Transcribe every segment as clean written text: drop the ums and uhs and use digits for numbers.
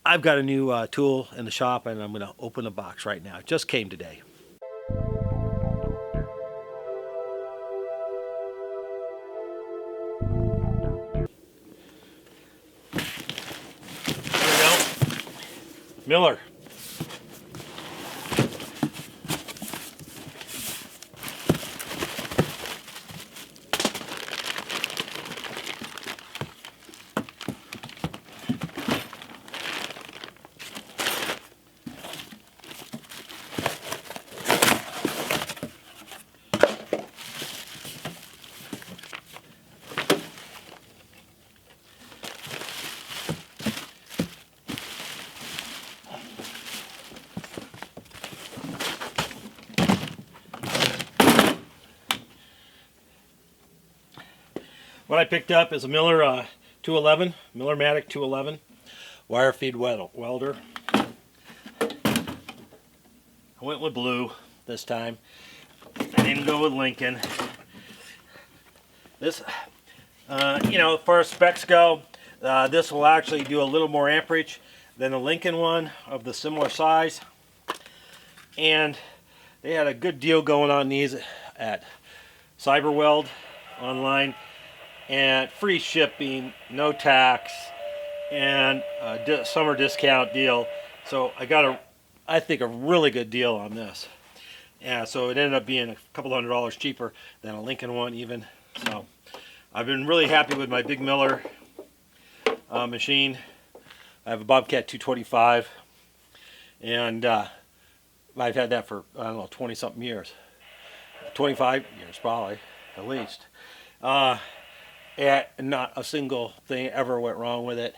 I've got a new tool in the shop, and I'm going to open the box right now. It just came today. Here we go. Miller. What I picked up is a Miller 211, Millermatic 211 wire feed welder. I went with blue this time. I didn't go with Lincoln. This, you know, as far as specs go, this will actually do a little more amperage than the Lincoln one of the similar size. And they had a good deal going on these at CyberWeld online. And free shipping, no tax, and a summer discount deal. So I got I think a really good deal on this. Yeah, so it ended up being a couple $100 cheaper than a Lincoln one even. So I've been really happy with my big Miller machine. I have a Bobcat 225, and I've had that for, I don't know, 20 something years. 25 years probably, at least. And not a single thing ever went wrong with it.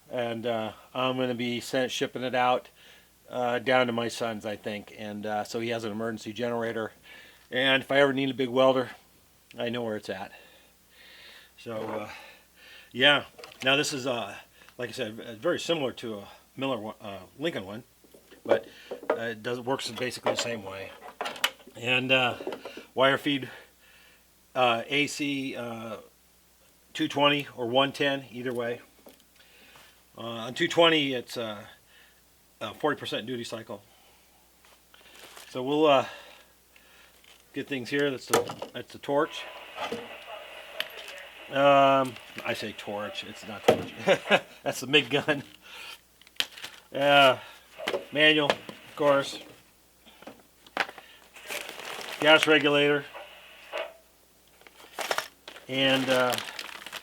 And I'm going to be shipping it out down to my son's, I think. And so he has an emergency generator. And if I ever need a big welder, I know where it's at. So, yeah. Now this is, like I said, very similar to a Miller Lincoln one. But it works basically the same way. And wire feed AC 220 or 110, either way. On 220, it's a 40% duty cycle. So we'll get things here. That's the torch. I say torch. It's not torch. That's the MIG gun. Manual, of course. Gas regulator. And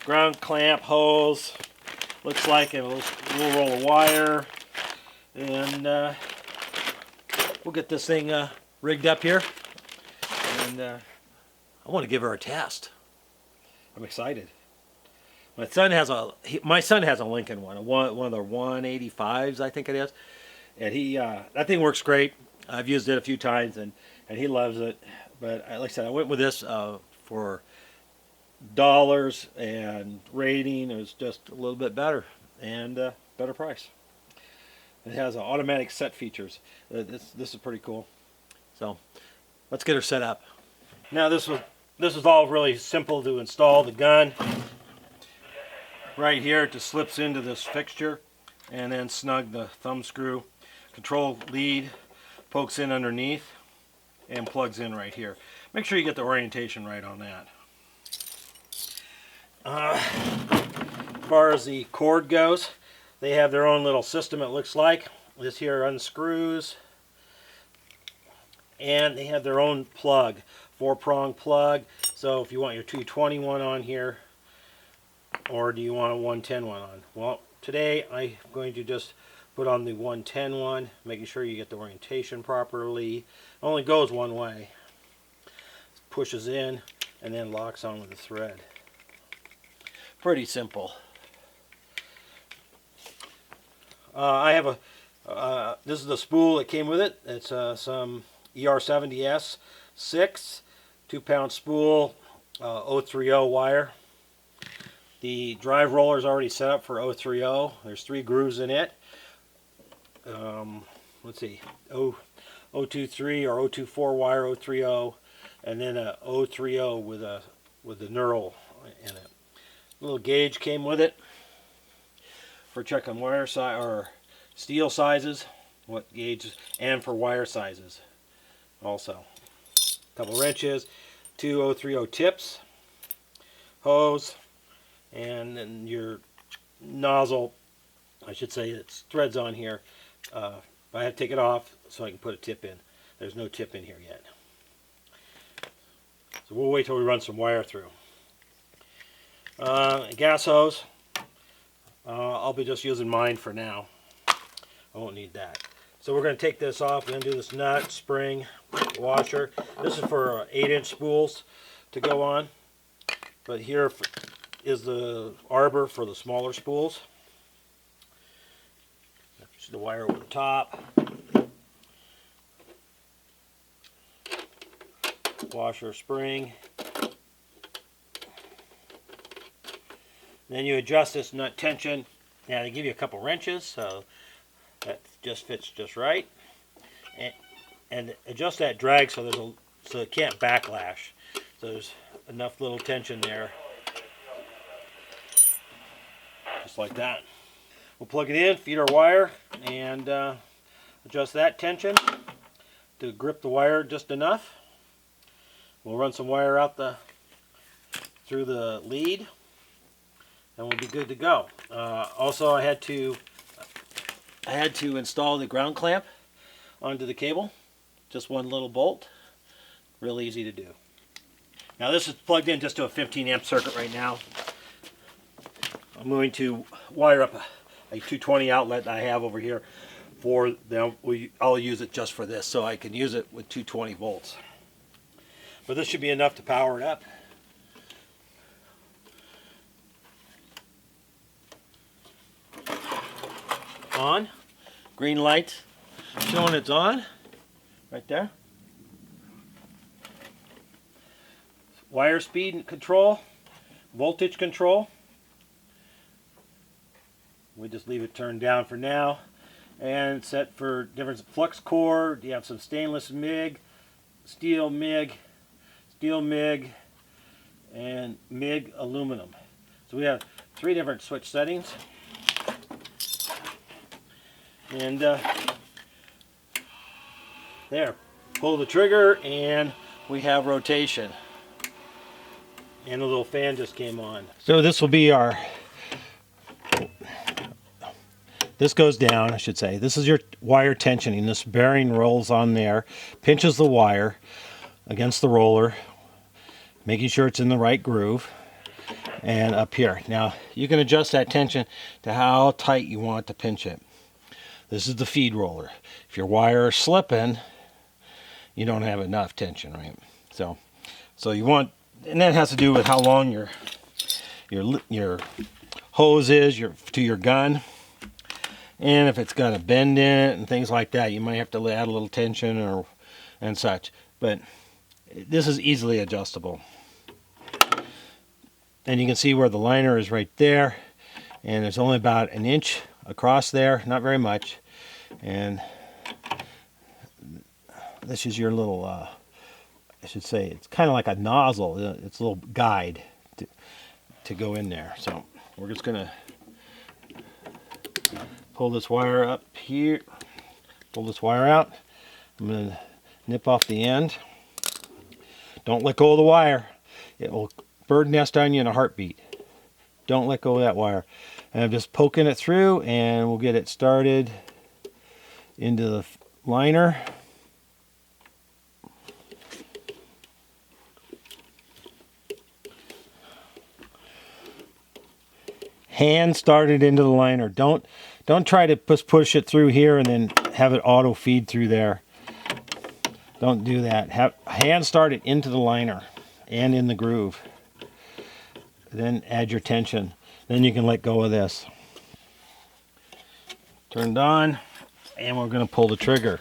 ground clamp hose, looks like a little roll of wire, and we'll get this thing rigged up here, and I want to give her a test. I'm excited. My son has a Lincoln one of the 185s, I think it is, and that thing works great. I've used it a few times, and he loves it. But like I said, I went with this for dollars, and rating is just a little bit better, and better price. It has automatic set features. This is pretty cool. So let's get her set up. Now this is all really simple to install. The gun right here, it just slips into this fixture, and then snug the thumb screw. Control lead pokes in underneath and plugs in right here. Make sure you get the orientation right on that. As far as the cord goes, they have their own little system, it looks like. This here unscrews, and they have their own plug, 4-prong plug. So if you want your 221 on here, or do you want a 110 one on? Well, today I'm going to just put on the 110 one, making sure you get the orientation properly. It only goes one way. Pushes in and then locks on with the thread. Pretty simple. I have this is the spool that came with it. It's some ER70S6 2-pound spool, 030 wire. The drive roller is already set up for 030. There's 3 grooves in it. Let's see, 023 or 024 wire 030, and then a 030 with the knurl in it. A little gauge came with it for checking wire size or steel sizes, what gauges, and for wire sizes also. A couple wrenches, 2 030 tips, hose, and then your nozzle, I should say it's threads on here. I had to take it off so I can put a tip in. There's no tip in here yet. So we'll wait till we run some wire through. Gas hose. I'll be just using mine for now. I won't need that. So we're going to take this off. We're going to do this nut, spring, washer. This is for 8-inch spools to go on. But here is the arbor for the smaller spools. The wire over the top. Washer, spring. Then you adjust this nut tension. Now they give you a couple wrenches, so that just fits just right. And adjust that drag so it can't backlash. So there's enough little tension there, just like that. We'll plug it in, feed our wire, and adjust that tension to grip the wire just enough. We'll run some wire out through the lead, and we'll be good to go. Also, I had to install the ground clamp onto the cable. Just one little bolt. Real easy to do. Now this is plugged in just to a 15 amp circuit right now. I'm going to wire up a 220 outlet I have over here for them. I'll use it just for this, so I can use it with 220 volts. But this should be enough to power it up. On. Green light showing it's on. Right there. Wire speed control. Voltage control. We just leave it turned down for now. And set for different flux cord. You have some stainless MIG, steel MIG, and MIG aluminum. So we have 3 different switch settings. And there, pull the trigger and we have rotation. And a little fan just came on. So this will be our, this goes down, I should say. This is your wire tensioning. This bearing rolls on there, pinches the wire against the roller, making sure it's in the right groove. And up here. Now, you can adjust that tension to how tight you want to pinch it. This is the feed roller. If your wire is slipping, you don't have enough tension, right? So you want, and that has to do with how long your hose is to your gun, and if it's got a bend in it and things like that, you might have to add a little tension and such. But this is easily adjustable. And you can see where the liner is right there, and it's only about 1 inch across there, not very much. And this is your little, I should say, it's kind of like a nozzle. It's a little guide to go in there. So we're just going to pull this wire up here, pull this wire out. I'm going to nip off the end. Don't let go of the wire. It will bird nest on you in a heartbeat. Don't let go of that wire. And I'm just poking it through, and we'll get it started into the liner. Hand started into the liner. Don't try to push it through here and then have it auto feed through there. Don't do that. Hand start it into the liner and in the groove. Then add your tension. Then you can let go of this. Turned on, and we're going to pull the trigger.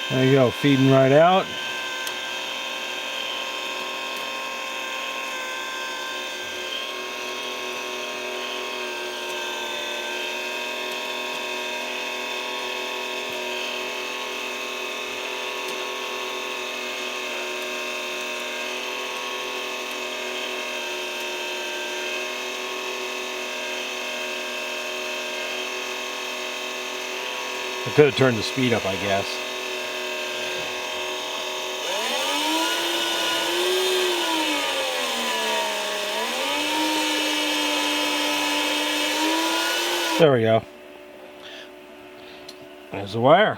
There you go, feeding right out. I could have turned the speed up, I guess. There we go. There's the wire.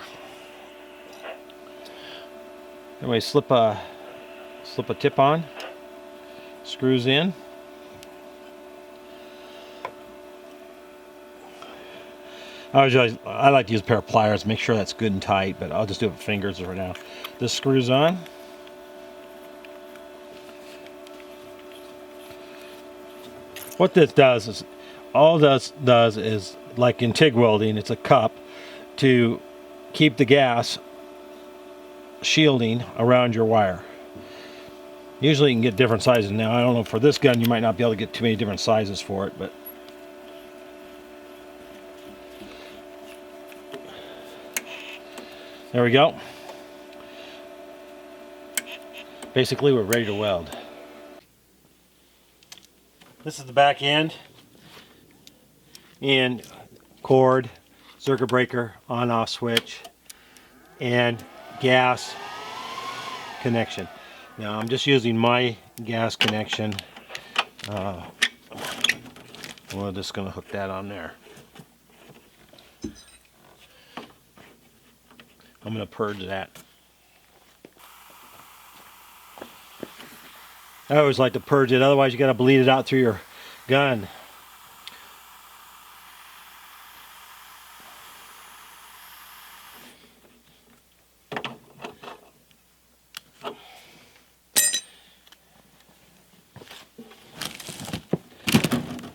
Anyway, slip a tip on, screws in. I like to use a pair of pliers, make sure that's good and tight, but I'll just do it with fingers for now. This screws on. What this does is, all this does is, like in TIG welding, it's a cup to keep the gas shielding around your wire. Usually you can get different sizes. Now I don't know, for this gun you might not be able to get too many different sizes for it, but there we go. Basically we're ready to weld. This is the back end, and cord, circuit breaker, on-off switch, and gas connection. Now I'm just using my gas connection. We're just going to hook that on there. I'm going to purge that. I always like to purge it, otherwise you got to bleed it out through your gun.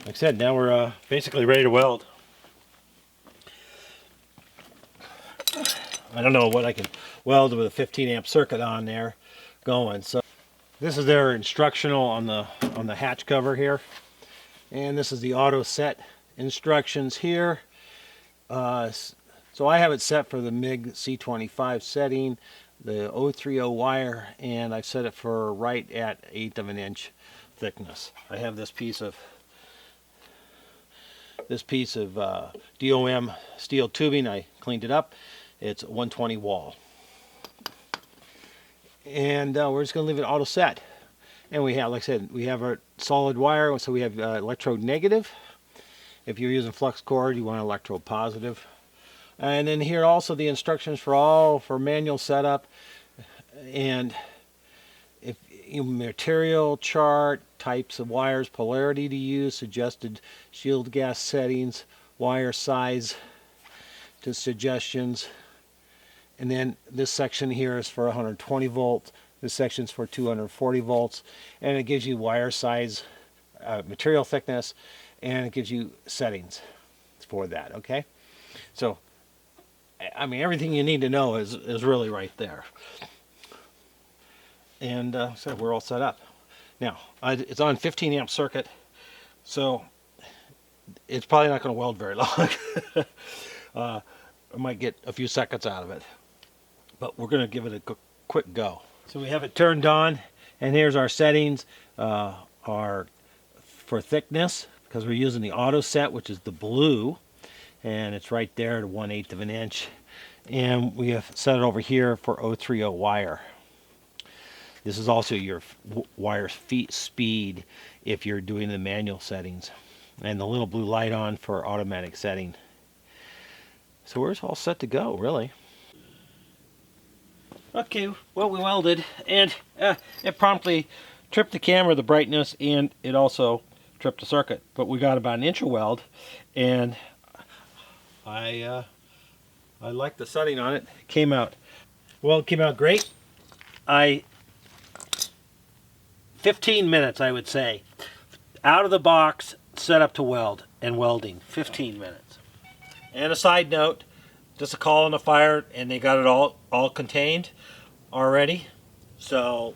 Like I said, now we're basically ready to weld. I don't know what I can weld with a 15 amp circuit on there going. So this is their instructional on the hatch cover here, and this is the auto set instructions here. So I have it set for the MIG C25 setting, the 030 wire, and I've set it for right at 1/8 of an inch thickness. I have this piece of DOM steel tubing. I cleaned it up. It's 120 wall. And we're just going to leave it auto set. And we have, like I said, we have our solid wire, so we have Electrode Negative. If you're using Flux Cored, you want Electrode Positive. And then here also the instructions for manual setup, and if material chart, types of wires, polarity to use, suggested shield gas settings, wire size to suggestions. And then this section here is for 120 volts. This section's for 240 volts. And it gives you wire size, material thickness, and it gives you settings for that, okay? So, I mean, everything you need to know is really right there. And so we're all set up. Now, it's on 15 amp circuit, so it's probably not going to weld very long. I might get a few seconds out of it, but we're going to give it a quick go. So we have it turned on, and here's our settings. Are for thickness, because we're using the auto set, which is the blue, and it's right there at 1/8 of an inch. And we have set it over here for 030 wire. This is also your wire speed if you're doing the manual settings, and the little blue light on for automatic setting. So we're all set to go, really. Okay, well, we welded, and it promptly tripped the camera, the brightness, and it also tripped the circuit. But we got about an inch of weld, and I like the setting on it. It came out, well, it came out great. 15 minutes, I would say, out of the box, set up to weld, and welding, 15 minutes. And a side note, just a call on the fire, and they got it all contained already. So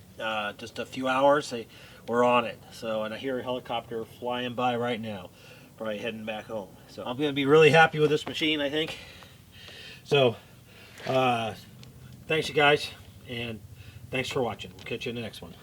just a few hours, they were on it. So, and I hear a helicopter flying by right now, probably heading back home. So I'm going to be really happy with this machine, I think. So thanks you guys, and thanks for watching. We'll catch you in the next one.